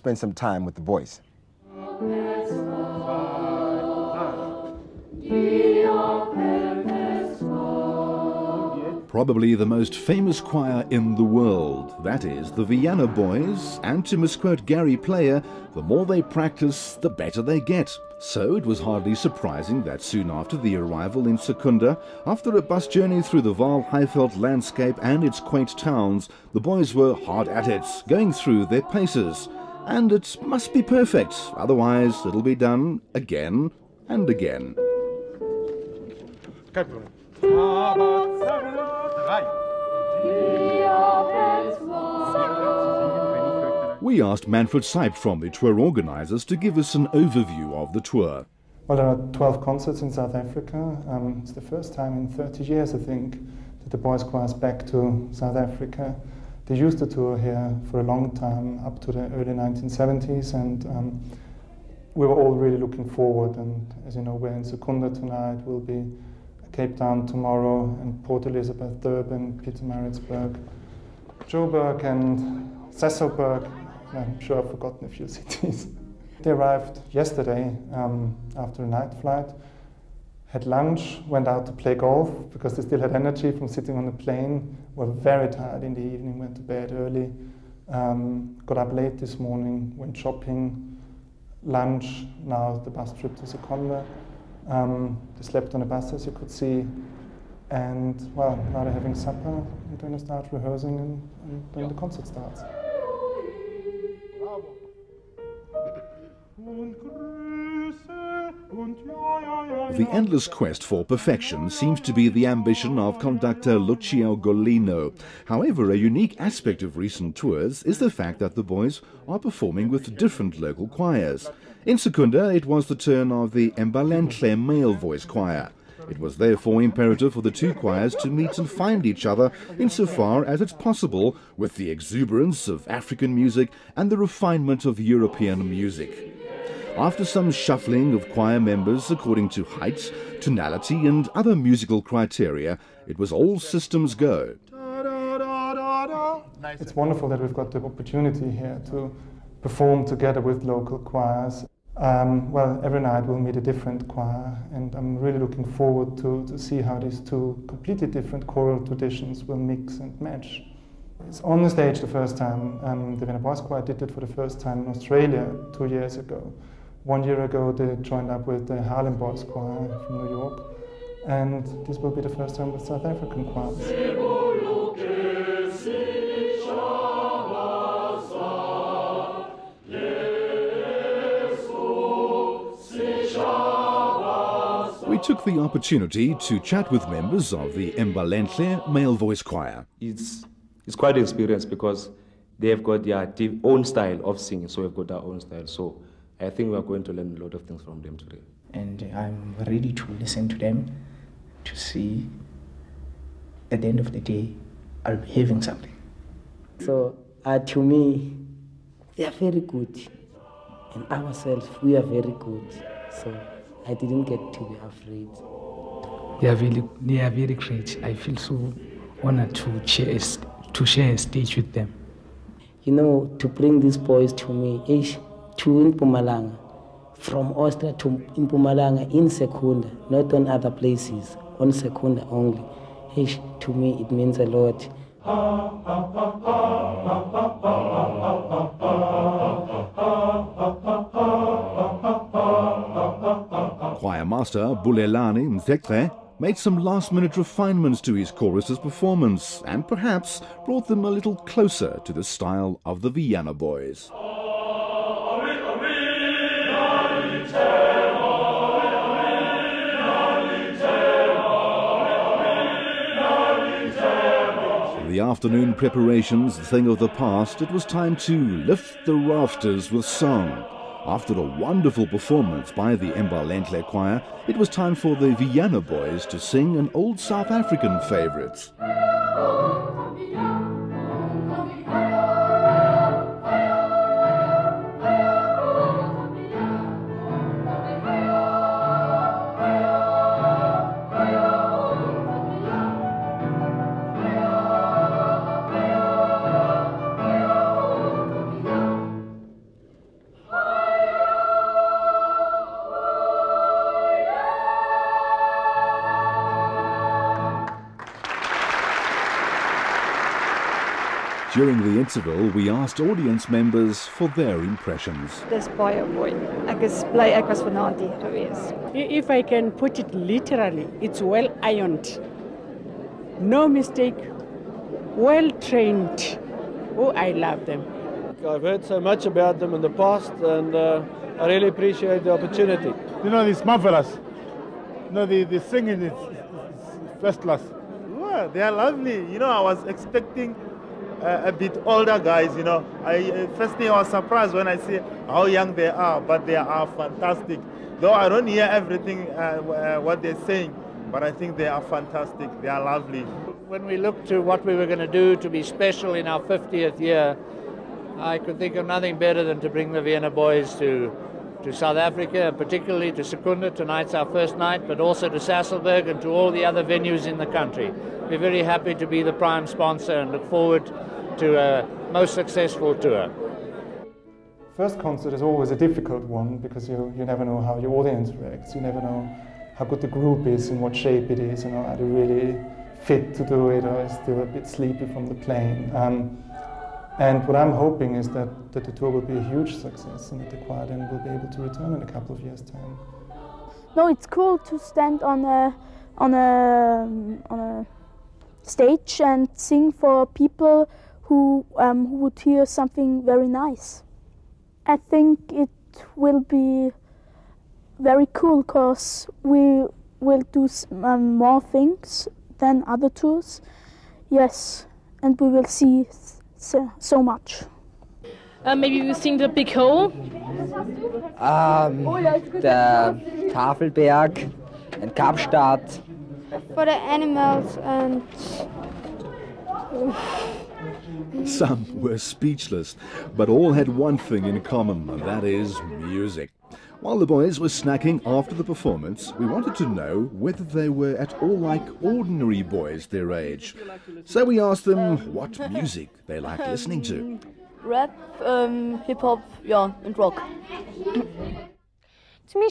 spend some time with the boys. Probably the most famous choir in the world, that is the Vienna Boys, and to misquote Gary Player, the more they practice, the better they get. So it was hardly surprising that soon after the arrival in Secunda, after a bus journey through the Waal-Highveld landscape and its quaint towns, the boys were hard at it, going through their paces. And it must be perfect, otherwise it'll be done again and again. We asked Manfred Seip from the tour organizers to give us an overview of the tour. Well, there are 12 concerts in South Africa. It's the first time in 30 years, I think, that the boys' choir is back to South Africa. They used to tour here for a long time, up to the early 1970s, and we were all really looking forward. And as you know, we're in Secunda tonight, we'll be Cape Town tomorrow, and Port Elizabeth, Durban, Pietermaritzburg, Joburg and Sasolburg. I'm sure I've forgotten a few cities. They arrived yesterday after a night flight, had lunch, went out to play golf because they still had energy from sitting on the plane, were very tired in the evening, went to bed early, got up late this morning, went shopping, lunch, now the bus trip to Secunda. They slept on a bus, as you could see, and well, now they're having supper, and going to start rehearsing, and then the concert starts. The endless quest for perfection seems to be the ambition of conductor Lucio Golino. However, a unique aspect of recent tours is the fact that the boys are performing with different local choirs. In Secunda, it was the turn of the Embalenhle male voice choir. It was therefore imperative for the two choirs to meet and find each other insofar as it's possible with the exuberance of African music and the refinement of European music. After some shuffling of choir members according to height, tonality and other musical criteria, it was all systems go. It's wonderful that we've got the opportunity here to perform together with local choirs. Well, every night we'll meet a different choir, and I'm really looking forward to see how these two completely different choral traditions will mix and match. It's on the stage the first time. The Vienna Boys Choir did it for the first time in Australia 2 years ago. 1 year ago they joined up with the Harlem Boys Choir from New York, and this will be the first time with South African choirs. We took the opportunity to chat with members of the Embalenhle male voice choir. It's quite an experience because they have got their own style of singing, so we've got our own style. So I think we are going to learn a lot of things from them today. And I'm ready to listen to them, to see at the end of the day, I'll be having something. So to me, they are very good. And ourselves, we are very good. So I didn't get to be afraid. They are very great. I feel so honored to share a stage with them. You know, to bring these boys to me, to in Mpumalanga, from Austria to in Mpumalanga, in Secunda, not on other places, on Secunda only. To me, it means a lot. Choir master Bulelani Mthekre made some last-minute refinements to his chorus's performance and perhaps brought them a little closer to the style of the Vienna Boys. The afternoon preparations, the thing of the past, it was time to lift the rafters with song. After a wonderful performance by the Embalenhle choir, it was time for the Vienna Boys to sing an old South African favourite. During the interval, we asked audience members for their impressions. Dis baie mooi. Ek is bly ek was vanaand hier gewees. If I can put it literally, it's well ironed. No mistake, well trained. Oh, I love them. I've heard so much about them in the past, and I really appreciate the opportunity. You know, it's marvelous. You know, the singing is first class. Yeah, they are lovely. You know, I was expecting a bit older guys, you know. First thing I was surprised when I see how young they are, but they are fantastic. Though I don't hear everything what they're saying, but I think they are fantastic. They are lovely. When we looked to what we were going to do to be special in our 50th year, I could think of nothing better than to bring the Vienna boys to South Africa, and particularly to Secunda. Tonight's our first night, but also to Sasolburg and to all the other venues in the country. We're very happy to be the prime sponsor and look forward to a most successful tour. First concert is always a difficult one because you never know how your audience reacts. You never know how good the group is, in what shape it is, you know, are they really fit to do it or is still a bit sleepy from the plane. And what I'm hoping is that the tour will be a huge success and that the choir then will be able to return in a couple of years' time. No, it's cool to stand on a stage and sing for people who would hear something very nice. I think it will be very cool because we will do more things than other tours. Yes, and we will see so much. Maybe we sing the Big Hole. Der Tafelberg and Kapstadt. For the animals and... Some were speechless, but all had one thing in common, and that is music. While the boys were snacking after the performance, we wanted to know whether they were at all like ordinary boys their age. So we asked them what music they like listening to. Rap, hip-hop, yeah, and rock.